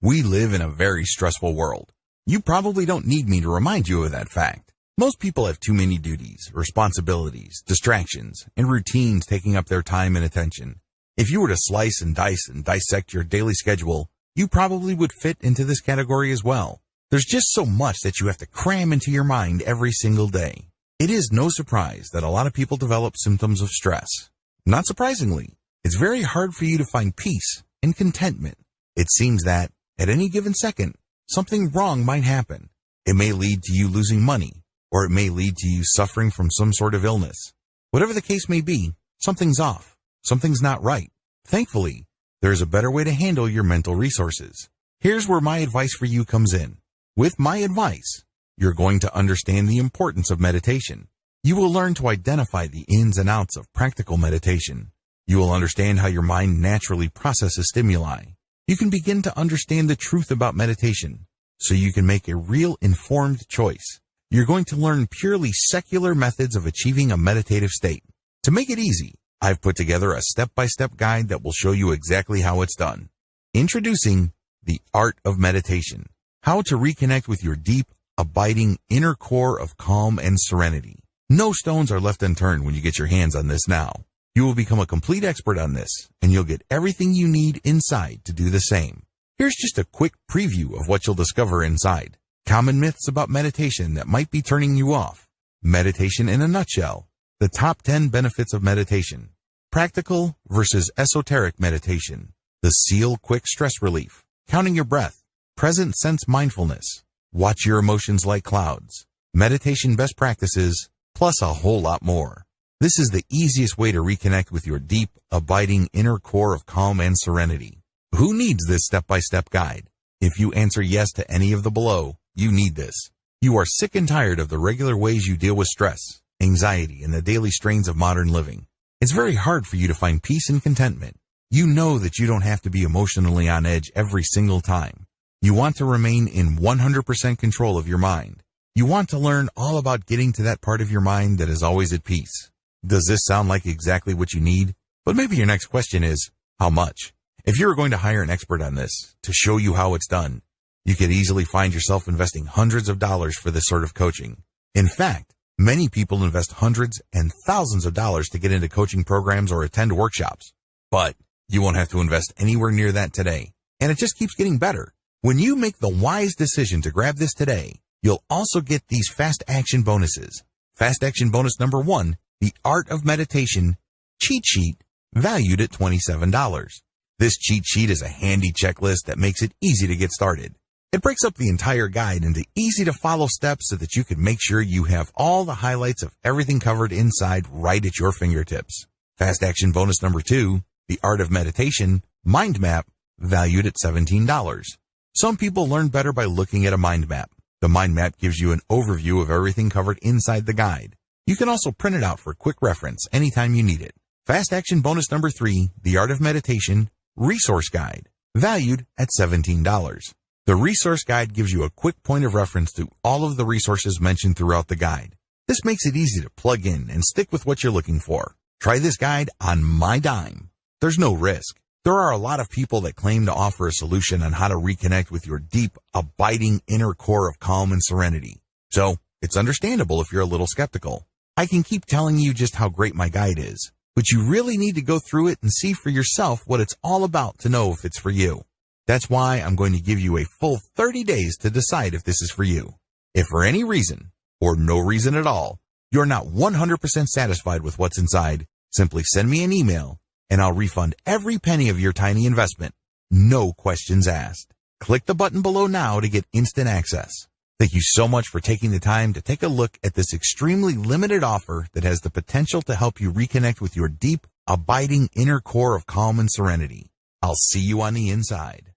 We live in a very stressful world. You probably don't need me to remind you of that fact. Most people have too many duties, responsibilities, distractions, and routines taking up their time and attention. If you were to slice and dice and dissect your daily schedule, you probably would fit into this category as well. There's just so much that you have to cram into your mind every single day. It is no surprise that a lot of people develop symptoms of stress. Not surprisingly, it's very hard for you to find peace and contentment. It seems that, at any given second, something wrong might happen. It may lead to you losing money, or it may lead to you suffering from some sort of illness. Whatever the case may be, something's off. Something's not right. Thankfully, there is a better way to handle your mental resources. Here's where my advice for you comes in. With my advice, you're going to understand the importance of meditation. You will learn to identify the ins and outs of practical meditation. You will understand how your mind naturally processes stimuli. You can begin to understand the truth about meditation, so you can make a real informed choice. You're going to learn purely secular methods of achieving a meditative state. To make it easy, I've put together a step-by-step guide that will show you exactly how it's done. Introducing the art of meditation. How to reconnect with your deep, abiding inner core of calm and serenity. No stones are left unturned when you get your hands on this now. You will become a complete expert on this, and you'll get everything you need inside to do the same. Here's just a quick preview of what you'll discover inside. Common myths about meditation that might be turning you off. Meditation in a nutshell. The top 10 benefits of meditation. Practical versus esoteric meditation. The SEAL quick stress relief. Counting your breath. Present sense mindfulness. Watch your emotions like clouds. Meditation best practices, plus a whole lot more. This is the easiest way to reconnect with your deep, abiding inner core of calm and serenity. Who needs this step-by-step guide? If you answer yes to any of the below, you need this. You are sick and tired of the regular ways you deal with stress, anxiety, and the daily strains of modern living. It's very hard for you to find peace and contentment. You know that you don't have to be emotionally on edge every single time. You want to remain in 100% control of your mind. You want to learn all about getting to that part of your mind that is always at peace. Does this sound like exactly what you need? But maybe your next question is, how much? If you were going to hire an expert on this to show you how it's done, you could easily find yourself investing hundreds of dollars for this sort of coaching. In fact, many people invest hundreds and thousands of dollars to get into coaching programs or attend workshops. But you won't have to invest anywhere near that today. And it just keeps getting better. When you make the wise decision to grab this today, you'll also get these fast action bonuses. Fast action bonus number 1, the Art of Meditation cheat sheet, valued at $27. This cheat sheet is a handy checklist that makes it easy to get started. It breaks up the entire guide into easy-to-follow steps so that you can make sure you have all the highlights of everything covered inside right at your fingertips. Fast action bonus number 2, the Art of Meditation mind map, valued at $17. Some people learn better by looking at a mind map. The mind map gives you an overview of everything covered inside the guide. You can also print it out for quick reference anytime you need it. Fast action bonus number 3, the Art of Meditation resource guide, valued at $17. The resource guide gives you a quick point of reference to all of the resources mentioned throughout the guide. This makes it easy to plug in and stick with what you're looking for. Try this guide on my dime. There's no risk. There are a lot of people that claim to offer a solution on how to reconnect with your deep, abiding inner core of calm and serenity. So, it's understandable if you're a little skeptical. I can keep telling you just how great my guide is, but you really need to go through it and see for yourself what it's all about to know if it's for you. That's why I'm going to give you a full 30 days to decide if this is for you. If for any reason, or no reason at all, you're not 100% satisfied with what's inside, simply send me an email and I'll refund every penny of your tiny investment. No questions asked. Click the button below now to get instant access. Thank you so much for taking the time to take a look at this extremely limited offer that has the potential to help you reconnect with your deep, abiding inner core of calm and serenity. I'll see you on the inside.